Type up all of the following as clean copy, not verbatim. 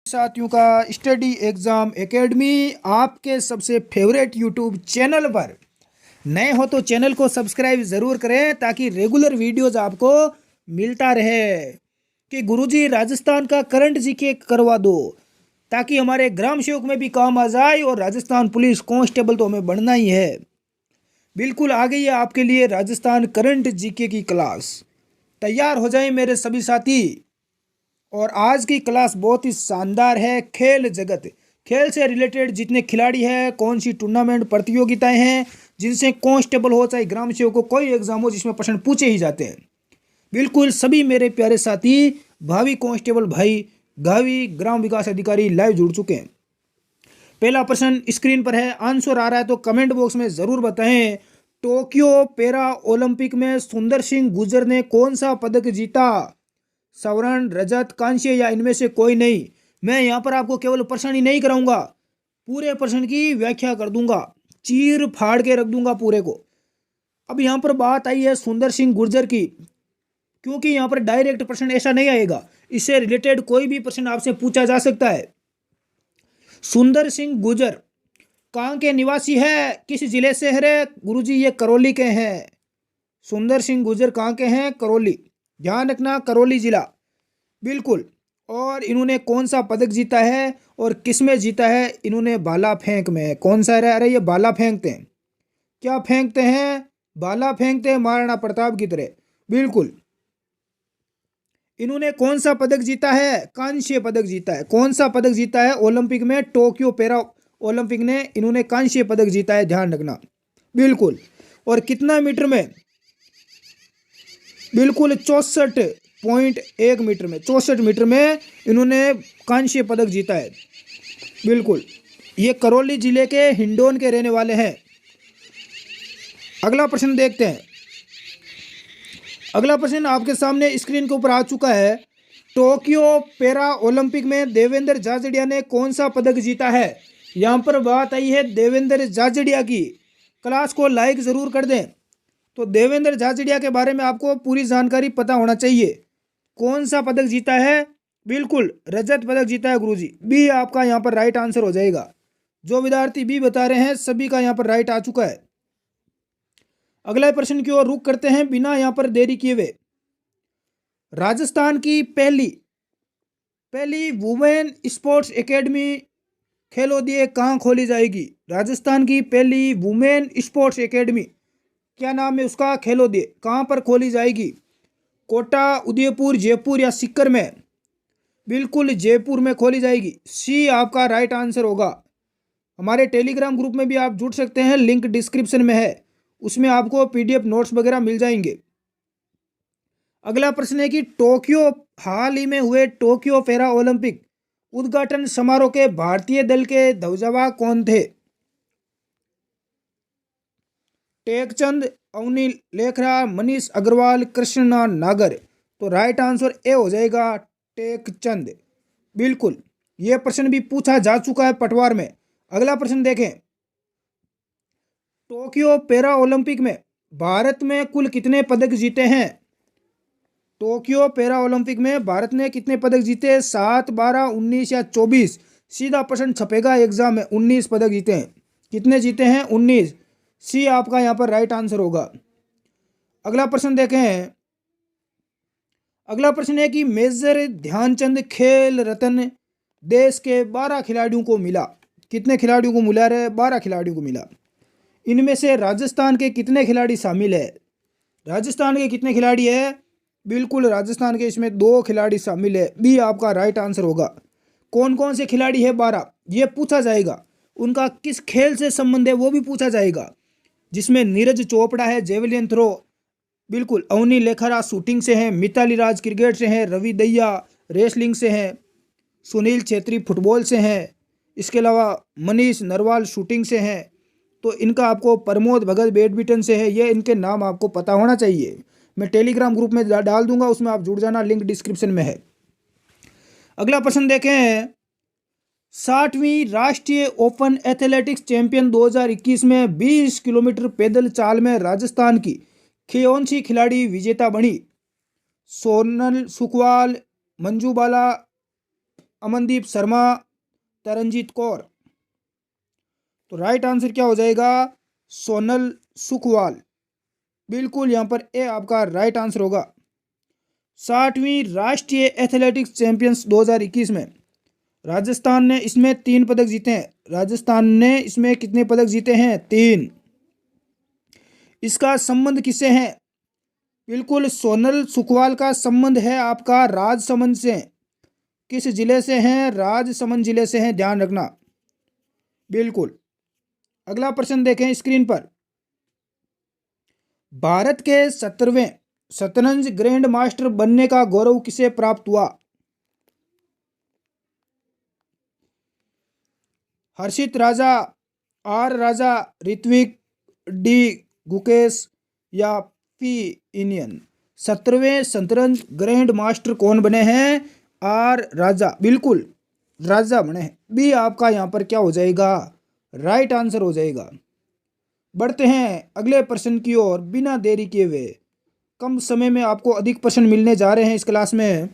साथियों का study exam academy आपके सबसे फेवरेट यूट्यूब चैनल पर नए हो तो चैनल को सब्सक्राइब ज़रूर करें ताकि रेगुलर वीडियोस आपको मिलता रहे। कि गुरुजी राजस्थान का करंट जीके करवा दो ताकि हमारे ग्राम सेवक में भी काम आ जाए और राजस्थान पुलिस कांस्टेबल तो हमें बनना ही है। बिल्कुल आ गई है आपके लिए राजस्थान करंट जीके की क्लास। तैयार हो जाए मेरे सभी साथी। और आज की क्लास बहुत ही शानदार है। खेल जगत, खेल से रिलेटेड जितने खिलाड़ी हैं, कौन सी टूर्नामेंट प्रतियोगिताएं हैं जिनसे कांस्टेबल हो चाहे ग्राम सेवक को कोई एग्जाम हो जिसमें प्रश्न पूछे ही जाते हैं। बिल्कुल सभी मेरे प्यारे साथी भावी कांस्टेबल भाई भावी ग्राम विकास अधिकारी लाइव जुड़ चुके हैं। पहला प्रश्न स्क्रीन पर है, आंसर आ रहा है तो कमेंट बॉक्स में ज़रूर बताएं। टोक्यो पैरा ओलंपिक में सुंदर सिंह गुर्जर ने कौन सा पदक जीता? स्वर्ण, रजत, कांस्य या इनमें से कोई नहीं। मैं यहाँ पर आपको केवल प्रश्न ही नहीं कराऊंगा, पूरे प्रश्न की व्याख्या कर दूंगा, चीर फाड़ के रख दूंगा पूरे को। अब यहाँ पर बात आई है सुंदर सिंह गुर्जर की, क्योंकि यहाँ पर डायरेक्ट प्रश्न ऐसा नहीं आएगा, इससे रिलेटेड कोई भी प्रश्न आपसे पूछा जा सकता है। सुंदर सिंह गुर्जर कहाँ के निवासी है, किस जिले से है? गुरुजी ये करौली के हैं। सुंदर सिंह गुर्जर कहाँ के हैं? करौली, ध्यान रखना, करौली जिला। बिल्कुल। और इन्होंने कौन सा पदक जीता है और किस में जीता है? इन्होंने भाला फेंक में। कौन सा है? अरे ये भाला फेंकते हैं। क्या फेंकते हैं? भाला फेंकते हैं, महाराणा प्रताप की तरह। बिल्कुल। इन्होंने कौन सा पदक जीता है? कांस्य पदक जीता है। कौन सा पदक जीता है? ओलंपिक में, टोक्यो पैरा ओलंपिक ने इन्होंने कांस्य पदक जीता है, ध्यान रखना। बिल्कुल। और कितना मीटर में? बिल्कुल 64.1 मीटर में, 64 मीटर में इन्होंने कांस्य पदक जीता है। बिल्कुल। ये करौली जिले के हिंडोन के रहने वाले हैं। अगला प्रश्न देखते हैं। अगला प्रश्न आपके सामने स्क्रीन के ऊपर आ चुका है। टोक्यो पैरा ओलंपिक में देवेंद्र झाझड़िया ने कौन सा पदक जीता है? यहाँ पर बात आई है देवेंद्र झाझड़िया की। क्लास को लाइक ज़रूर कर दें। तो देवेंद्र झाझड़िया के बारे में आपको पूरी जानकारी पता होना चाहिए। कौन सा पदक जीता है? बिल्कुल रजत पदक जीता है गुरुजी। बी आपका यहाँ पर राइट आंसर हो जाएगा। जो विद्यार्थी बी बता रहे हैं सभी का यहाँ पर राइट आ चुका है। अगला प्रश्न की ओर रुख करते हैं बिना यहाँ पर देरी किए हुए। राजस्थान की पहली वुमेन स्पोर्ट्स एकेडमी खेलोदिए कहाँ खोली जाएगी? राजस्थान की पहली वुमेन स्पोर्ट्स एकेडमी क्या नाम है उसका? खेलोदिए कहाँ पर खोली जाएगी? कोटा, उदयपुर, जयपुर या सीकर में? बिल्कुल जयपुर में खोली जाएगी। सी आपका राइट आंसर होगा। हमारे टेलीग्राम ग्रुप में भी आप जुड़ सकते हैं, लिंक डिस्क्रिप्शन में है, उसमें आपको पीडीएफ नोट्स वगैरह मिल जाएंगे। अगला प्रश्न है कि टोक्यो हाल ही में हुए टोक्यो पैरा ओलंपिक उद्घाटन समारोह के भारतीय दल के ध्वजवाहक कौन थे? टेकचंद, अवनी लेखरा, मनीष अग्रवाल, कृष्णा नागर। तो राइट आंसर ए हो जाएगा, टेकचंद। बिल्कुल। यह प्रश्न भी पूछा जा चुका है पटवार में। अगला प्रश्न देखें। टोक्यो पैरा ओलंपिक में भारत में कुल कितने पदक जीते हैं? टोक्यो पैरा ओलंपिक में भारत ने कितने पदक जीते? 7, 12, 19 या 24? सीधा प्रश्न छपेगा एग्जाम में। 19 पदक जीते हैं। कितने जीते हैं? 19। सी आपका यहाँ पर राइट आंसर होगा। अगला प्रश्न देखें। अगला प्रश्न है कि मेजर ध्यानचंद खेल रत्न देश के 12 खिलाड़ियों को मिला। कितने खिलाड़ियों को मिला? रे 12 खिलाड़ियों को मिला। इनमें से राजस्थान के कितने खिलाड़ी शामिल है? राजस्थान के कितने खिलाड़ी है? बिल्कुल राजस्थान के इसमें 2 खिलाड़ी शामिल है। बी आपका राइट आंसर होगा। कौन कौन से खिलाड़ी है? 12। ये पूछा जाएगा। उनका किस खेल से संबंध है वो भी पूछा जाएगा, जिसमें नीरज चोपड़ा है जेवलिन थ्रो, बिल्कुल अवनी लेखरा शूटिंग से हैं, मिताली राज क्रिकेट से हैं, रवि दहिया रेसलिंग से हैं, सुनील छेत्री फुटबॉल से हैं, इसके अलावा मनीष नरवाल शूटिंग से हैं। तो इनका आपको प्रमोद भगत बैडमिंटन से है। ये इनके नाम आपको पता होना चाहिए। मैं टेलीग्राम ग्रुप में डाल दूंगा, उसमें आप जुड़ जाना, लिंक डिस्क्रिप्शन में है। अगला प्रश्न देखें। 60वीं राष्ट्रीय ओपन एथलेटिक्स चैंपियन 2021 में 20 किलोमीटर पैदल चाल में राजस्थान की कौन सी खिलाड़ी विजेता बनी? सोनल सुखवाल, मंजू बाला, अमनदीप शर्मा, तरनजीत कौर। तो राइट आंसर क्या हो जाएगा? सोनल सुखवाल। बिल्कुल यहाँ पर ए आपका राइट आंसर होगा। 60वीं राष्ट्रीय एथलेटिक्स चैंपियंस 2021 में राजस्थान ने इसमें 3 पदक जीते हैं। राजस्थान ने इसमें कितने पदक जीते हैं? 3। इसका संबंध किससे है? बिल्कुल सोनल सुखवाल का संबंध है आपका राजसमंद से। किस जिले से हैं? राजसमंद जिले से हैं, ध्यान रखना। बिल्कुल। अगला प्रश्न देखें स्क्रीन पर। भारत के 17वें शतरंज ग्रैंड मास्टर बनने का गौरव किसे प्राप्त हुआ? हर्षित राजा, आर राजा, ऋत्विक, डी गुकेश या पी इनियन। 17वें शतरंज ग्रैंड मास्टर कौन बने हैं? आर राजा। बिल्कुल राजा बने हैं। बी आपका यहाँ पर क्या हो जाएगा? राइट आंसर हो जाएगा। बढ़ते हैं अगले प्रश्न की ओर बिना देरी किए हुए। कम समय में आपको अधिक प्रश्न मिलने जा रहे हैं इस क्लास में।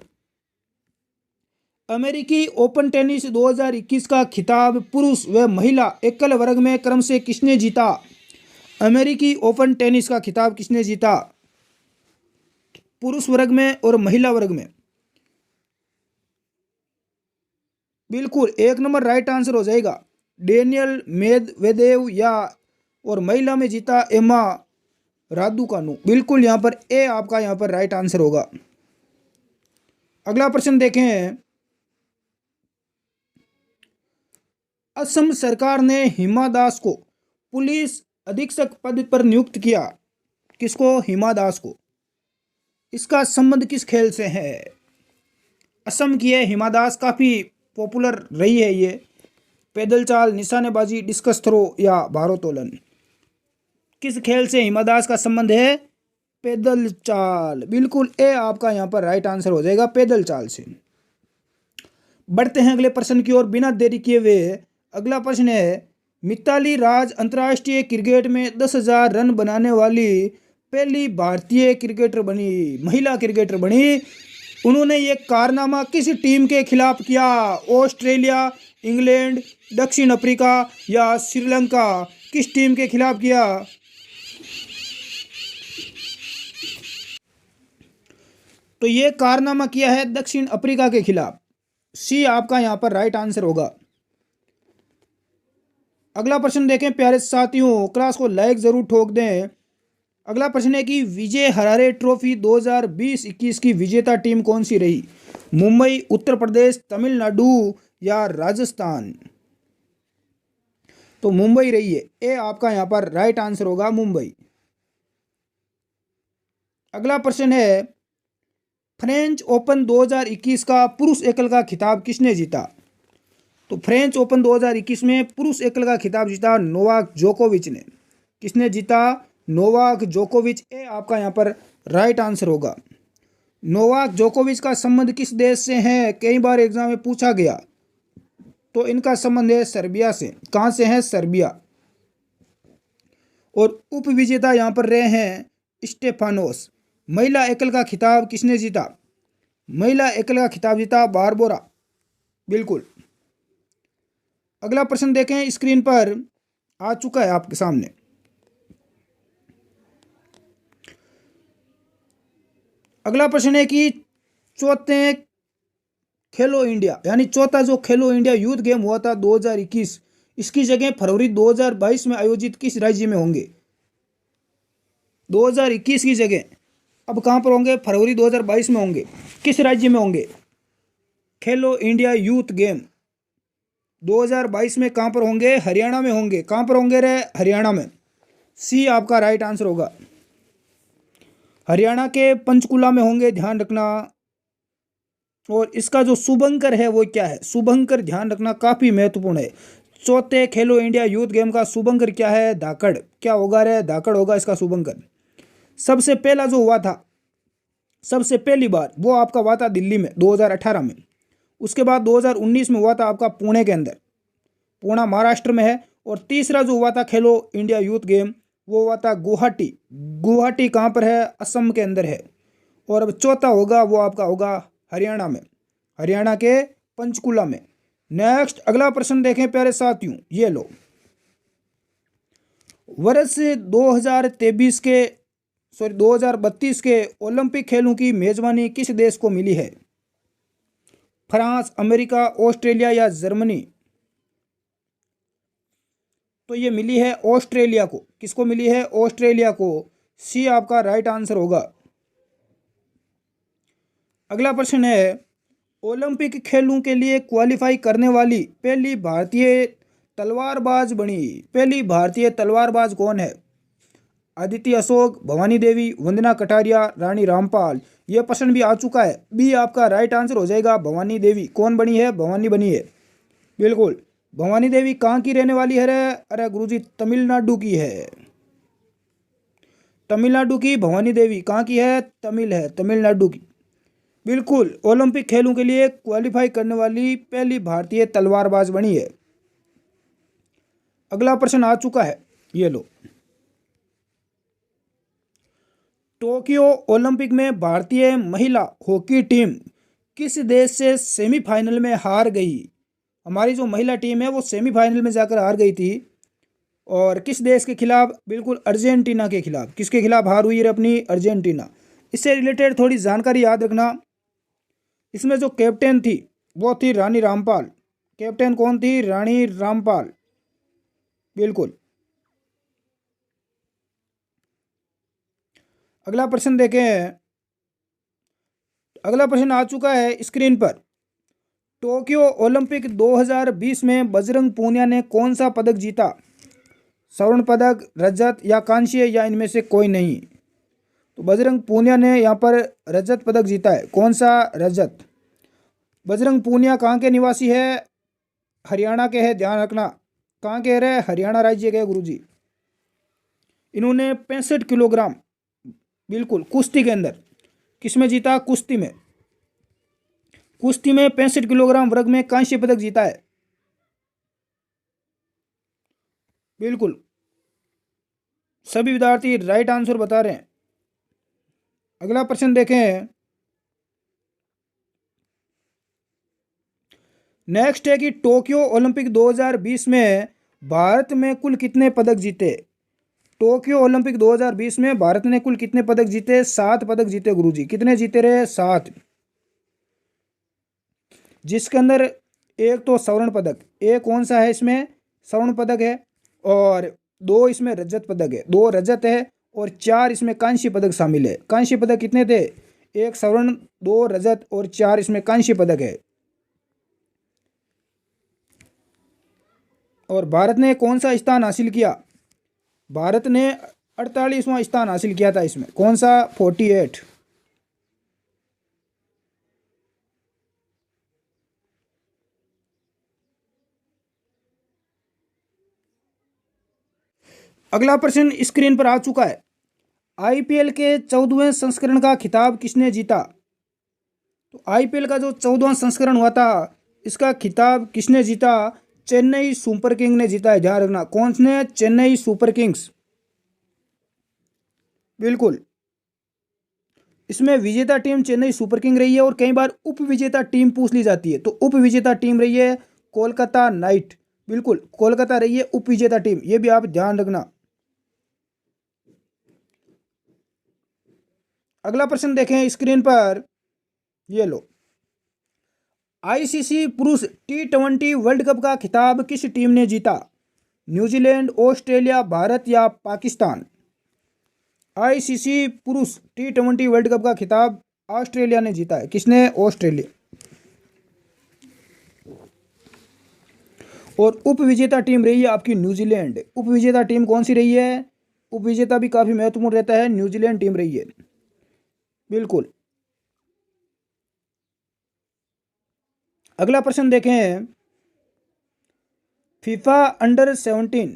अमेरिकी ओपन टेनिस 2021 का खिताब पुरुष व महिला एकल वर्ग में क्रम से किसने जीता? अमेरिकी ओपन टेनिस का खिताब किसने जीता? पुरुष वर्ग में और महिला वर्ग में। बिल्कुल 1 नंबर राइट आंसर हो जाएगा। डेनियल मेदवेदेव या और महिला में जीता एमा रादुकानु। बिल्कुल यहाँ पर ए आपका यहाँ पर राइट आंसर होगा। अगला प्रश्न देखें। असम सरकार ने हिमा दास को पुलिस अधीक्षक पद पर नियुक्त किया। किसको? हिमा दास को। इसका संबंध किस खेल से है? असम की है हिमा दास, काफ़ी पॉपुलर रही है ये। पैदल चाल, निशानेबाजी, डिस्कस थ्रो या भारोत्तोलन। किस खेल से हिमा दास का संबंध है? पैदल चाल। बिल्कुल ए आपका यहाँ पर राइट आंसर हो जाएगा, पैदल चाल से। बढ़ते हैं अगले प्रश्न की ओर बिना देरी किए हुए। अगला प्रश्न है, मिताली राज अंतर्राष्ट्रीय क्रिकेट में 10,000 रन बनाने वाली पहली भारतीय क्रिकेटर बनी, महिला क्रिकेटर बनी। उन्होंने ये कारनामा किस टीम के खिलाफ किया? ऑस्ट्रेलिया, इंग्लैंड, दक्षिण अफ्रीका या श्रीलंका। किस टीम के खिलाफ किया? तो ये कारनामा किया है दक्षिण अफ्रीका के खिलाफ। सी आपका यहाँ पर राइट आंसर होगा। अगला प्रश्न देखें प्यारे साथियों, क्लास को लाइक जरूर ठोक दें। अगला प्रश्न है कि विजय हरारे ट्रॉफी 2020-21 की विजेता टीम कौन सी रही? मुंबई, उत्तर प्रदेश, तमिलनाडु या राजस्थान। तो मुंबई रही है। ए आपका यहाँ पर राइट आंसर होगा, मुंबई। अगला प्रश्न है, फ्रेंच ओपन 2021 का पुरुष एकल का खिताब किसने जीता? तो फ्रेंच ओपन 2021 में पुरुष एकल का खिताब जीता नोवाक जोकोविच ने। किसने जीता? नोवाक जोकोविच। ए आपका यहाँ पर राइट आंसर होगा। नोवाक जोकोविच का संबंध किस देश से है? कई बार एग्जाम में पूछा गया। तो इनका संबंध है सर्बिया से। कहाँ से है? सर्बिया। और उप विजेता यहाँ पर रहे हैं स्टेफानोस। महिला एकल का खिताब किसने जीता? महिला एकल का खिताब जीता बारबोरा। बिल्कुल। अगला प्रश्न देखें, स्क्रीन पर आ चुका है आपके सामने। अगला प्रश्न है कि चौथे खेलो इंडिया यानी चौथा जो खेलो इंडिया यूथ गेम हुआ था 2021, इसकी जगह फरवरी 2022 में आयोजित किस राज्य में होंगे? 2021 की जगह अब कहाँ पर होंगे? फरवरी 2022 में होंगे। किस राज्य में होंगे? खेलो इंडिया यूथ गेम 2022 में कहाँ पर होंगे? हरियाणा में होंगे। कहाँ पर होंगे रे? हरियाणा में। सी आपका राइट आंसर होगा। हरियाणा के पंचकुला में होंगे, ध्यान रखना। और इसका जो शुभंकर है वो क्या है? शुभंकर ध्यान रखना, काफ़ी महत्वपूर्ण है। चौथे खेलो इंडिया यूथ गेम का शुभंकर क्या है? धाकड़। क्या होगा रे? धाकड़ होगा इसका शुभंकर। सबसे पहला जो हुआ था, सबसे पहली बार वो आपका हुआ था दिल्ली में 2018 में। उसके बाद 2019 में हुआ था आपका पुणे के अंदर, पुणे महाराष्ट्र में है। और तीसरा जो हुआ था खेलो इंडिया यूथ गेम वो हुआ था गुवाहाटी। गुवाहाटी कहाँ पर है? असम के अंदर है। और अब चौथा होगा वो आपका होगा हरियाणा में, हरियाणा के पंचकुला में। नेक्स्ट अगला प्रश्न देखें प्यारे साथियों, ये लो। वर्ष 2023 के 2032 के ओलंपिक खेलों की मेजबानी किस देश को मिली है? फ्रांस, अमेरिका, ऑस्ट्रेलिया या जर्मनी? तो ये मिली है ऑस्ट्रेलिया को। किसको मिली है? ऑस्ट्रेलिया को। सी आपका राइट आंसर होगा। अगला प्रश्न है, ओलंपिक खेलों के लिए क्वालिफाई करने वाली पहली भारतीय तलवारबाज बनी। पहली भारतीय तलवारबाज कौन है? अदिति अशोक, भवानी देवी, वंदना कटारिया, रानी रामपाल? यह प्रश्न भी आ चुका है। बी आपका राइट आंसर हो जाएगा, भवानी देवी। कौन बनी है? भवानी बनी है, बिल्कुल। भवानी देवी कहाँ की रहने वाली है? अरे गुरुजी, तमिलनाडु की है। तमिलनाडु की भवानी देवी कहाँ की है? तमिलनाडु की, बिल्कुल। ओलंपिक खेलों के लिए क्वालिफाई करने वाली पहली भारतीय तलवारबाज बनी है। अगला प्रश्न आ चुका है, ये लो। टोक्यो ओलंपिक में भारतीय महिला हॉकी टीम किस देश से सेमीफाइनल में हार गई? हमारी जो महिला टीम है वो सेमीफाइनल में जाकर हार गई थी। और किस देश के खिलाफ? बिल्कुल अर्जेंटीना के खिलाफ। किसके खिलाफ हार हुई है अपनी? अर्जेंटीना। इससे रिलेटेड थोड़ी जानकारी याद रखना। इसमें जो कैप्टन थी वो थी रानी रामपाल। कैप्टन कौन थी? रानी रामपाल, बिल्कुल। अगला प्रश्न देखें। अगला प्रश्न आ चुका है स्क्रीन पर। टोक्यो ओलंपिक 2020 में बजरंग पूनिया ने कौन सा पदक जीता? स्वर्ण पदक, रजत या कांस्य या इनमें से कोई नहीं? तो बजरंग पूनिया ने यहाँ पर रजत पदक जीता है। कौन सा? रजत। बजरंग पूनिया कहाँ के निवासी है? हरियाणा के हैं, ध्यान रखना। कहाँ के रहे? हरियाणा राज्य के गुरुजी। इन्होंने 65 किलोग्राम, बिल्कुल, कुश्ती के अंदर। किसमें जीता? कुश्ती में। कुश्ती में 65 किलोग्राम वर्ग में कांस्य पदक जीता है, बिल्कुल। सभी विद्यार्थी राइट आंसर बता रहे हैं। अगला प्रश्न देखें। नेक्स्ट है कि टोक्यो ओलंपिक 2020 में भारत में कुल कितने पदक जीते? टोक्यो ओलंपिक 2020 में भारत ने कुल कितने पदक जीते? 7 पदक जीते गुरुजी। कितने जीते रहे? 7। जिसके अंदर एक तो स्वर्ण पदक, एक कौन सा है इसमें? स्वर्ण पदक है। और 2 इसमें रजत पदक है, 2 रजत है। और 4 इसमें कांस्य पदक शामिल है। कांस्य पदक कितने थे? 1 स्वर्ण, 2 रजत और 4 इसमें कांस्य पदक है। और भारत ने कौन सा स्थान हासिल किया? भारत ने 48वां स्थान हासिल किया था इसमें। कौन सा? 48। अगला प्रश्न स्क्रीन पर आ चुका है। आईपीएल के 14वें संस्करण का खिताब किसने जीता? तो आईपीएल का जो 14वां संस्करण हुआ था, इसका खिताब किसने जीता? चेन्नई सुपर किंग ने जीता है, ध्यान रखना। कौन ने? चेन्नई सुपर किंग्स, बिल्कुल। इसमें विजेता टीम चेन्नई सुपर किंग रही है। और कई बार उप विजेता टीम पूछ ली जाती है, तो उप विजेता टीम रही है कोलकाता नाइट, बिल्कुल। कोलकाता रही है उप विजेता टीम, ये भी आप ध्यान रखना। अगला प्रश्न देखें स्क्रीन पर, ये लो। आईसीसी पुरुष T20 वर्ल्ड कप का खिताब किस टीम ने जीता? न्यूजीलैंड, ऑस्ट्रेलिया, भारत या पाकिस्तान? आईसीसी पुरुष T20 वर्ल्ड कप का खिताब ऑस्ट्रेलिया ने जीता है। किसने? ऑस्ट्रेलिया। और उप विजेता टीम रही है आपकी न्यूजीलैंड। उप विजेता टीम कौन सी रही है? उप विजेता भी काफी महत्वपूर्ण रहता है, न्यूजीलैंड टीम रही है, बिल्कुल। अगला प्रश्न देखें। फीफा अंडर 17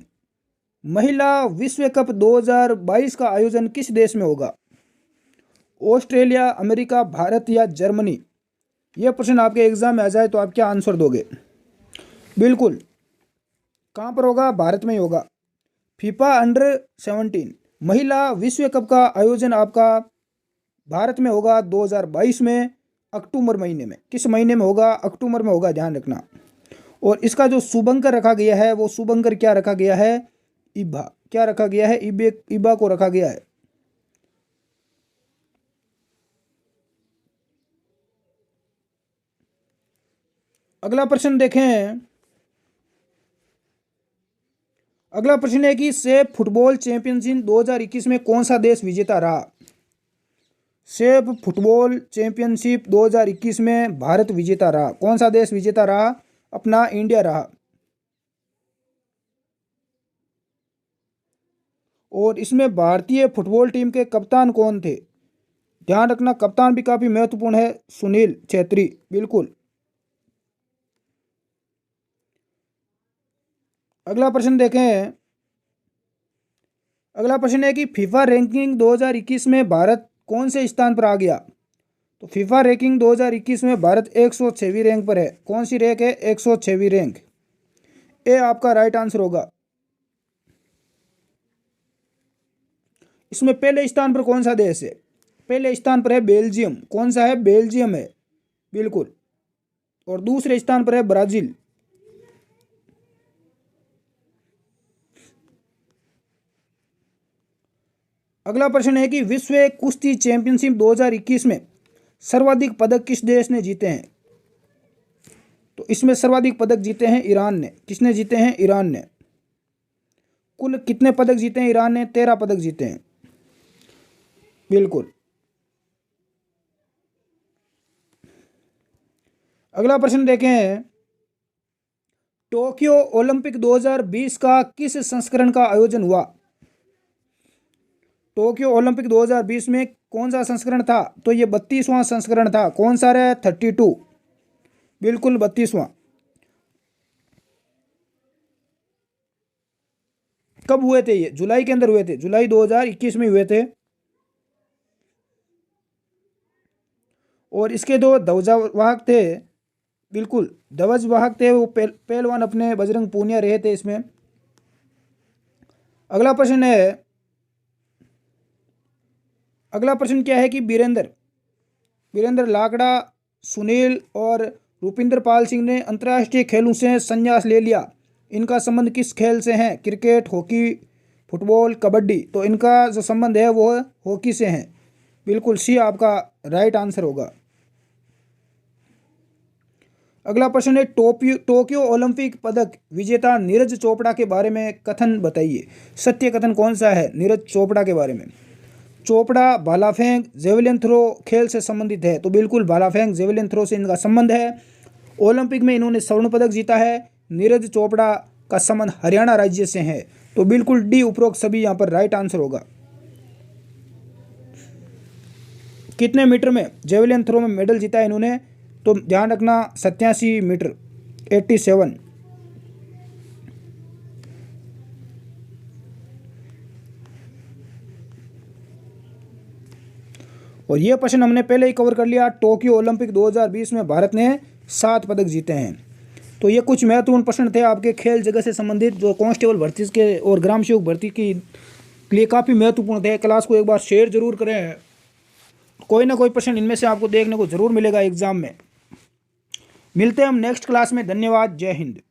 महिला विश्व कप 2022 का आयोजन किस देश में होगा? ऑस्ट्रेलिया, अमेरिका, भारत या जर्मनी? यह प्रश्न आपके एग्जाम में आ जाए तो आप क्या आंसर दोगे? बिल्कुल, कहाँ पर होगा? भारत में ही होगा। फीफा अंडर 17 महिला विश्व कप का आयोजन आपका भारत में होगा 2022 में। अक्टूबर महीने में। किस महीने में होगा? अक्टूबर में होगा, ध्यान रखना। और इसका जो शुभंकर रखा गया है वो शुभंकर क्या रखा गया है? इबा। क्या रखा गया है? इबा को रखा गया है। अगला प्रश्न देखें। अगला प्रश्न है कि सेफ फुटबॉल चैंपियनशिप 2021 में कौन सा देश विजेता रहा? सेफ फुटबॉल चैंपियनशिप 2021 में भारत विजेता रहा। कौन सा देश विजेता रहा? अपना इंडिया रहा। और इसमें भारतीय फुटबॉल टीम के कप्तान कौन थे? ध्यान रखना, कप्तान भी काफी महत्वपूर्ण है, सुनील छेत्री। बिल्कुल। अगला प्रश्न देखें। अगला प्रश्न है कि फीफा रैंकिंग 2021 में भारत कौन से स्थान पर आ गया? तो फीफा रैंकिंग 2021 में भारत 106वीं रैंक पर है। कौन सी रैंक है? 106वीं रैंक। ये आपका राइट आंसर होगा। इसमें पहले स्थान पर कौन सा देश है? पहले स्थान पर है बेल्जियम। कौन सा है? बेल्जियम है। बिल्कुल। और दूसरे स्थान पर है ब्राजील। अगला प्रश्न है कि विश्व कुश्ती चैंपियनशिप 2021 में सर्वाधिक पदक किस देश ने जीते हैं? तो इसमें सर्वाधिक पदक जीते हैं ईरान ने। किसने जीते हैं? ईरान ने। कुल कितने पदक जीते हैं ईरान ने? 13 पदक जीते हैं। बिल्कुल। अगला प्रश्न देखें। टोक्यो ओलंपिक 2020 का किस संस्करण का आयोजन हुआ? टोक्यो ओलंपिक 2020 में कौन सा संस्करण था? तो ये 32वां संस्करण था। कौन सा है? 32। बिल्कुल, 32वां। कब हुए थे ये? जुलाई के अंदर हुए थे। जुलाई 2021 में हुए थे। और इसके दो ध्वजवाहक थे। बिल्कुल, ध्वजवाहक थे वो पहलवान अपने बजरंग पूनिया रहे थे इसमें। अगला प्रश्न है। अगला प्रश्न क्या है कि वीरेंद्र लाकड़ा, सुनील और रुपिंदर पाल सिंह ने अंतर्राष्ट्रीय खेलों से संन्यास ले लिया। इनका संबंध किस खेल से है? Cricket, hockey, football, kabaddi. तो इनका जो संबंध है वो हॉकी से है। बिल्कुल, सी आपका राइट आंसर होगा। अगला प्रश्न है टोक्यो ओलंपिक पदक विजेता नीरज चोपड़ा के बारे में कथन बताइए। सत्य कथन कौन सा है नीरज चोपड़ा के बारे में? चोपड़ा भाला फेंक, जेवलिन थ्रो खेल से संबंधित है। तो बिल्कुल भाला फेंक, जेवलिन थ्रो से इनका संबंध है। ओलंपिक में इन्होंने स्वर्ण पदक जीता है। नीरज चोपड़ा का संबंध हरियाणा राज्य से है। तो बिल्कुल डी उपरोक्त सभी यहाँ पर राइट आंसर होगा। कितने मीटर में जेवलिन थ्रो में मेडल जीता है इन्होंने? तो ध्यान रखना, 87 मीटर, 87। और ये प्रश्न हमने पहले ही कवर कर लिया। टोक्यो ओलंपिक 2020 में भारत ने 7 पदक जीते हैं। तो ये कुछ महत्वपूर्ण प्रश्न थे आपके खेल जगत से संबंधित, जो कांस्टेबल भर्ती के और ग्राम सेवक भर्ती के लिए काफ़ी महत्वपूर्ण थे। क्लास को एक बार शेयर जरूर करें। कोई ना कोई प्रश्न इनमें से आपको देखने को जरूर मिलेगा एग्जाम में। मिलते हैं हम नेक्स्ट क्लास में। धन्यवाद। जय हिंद।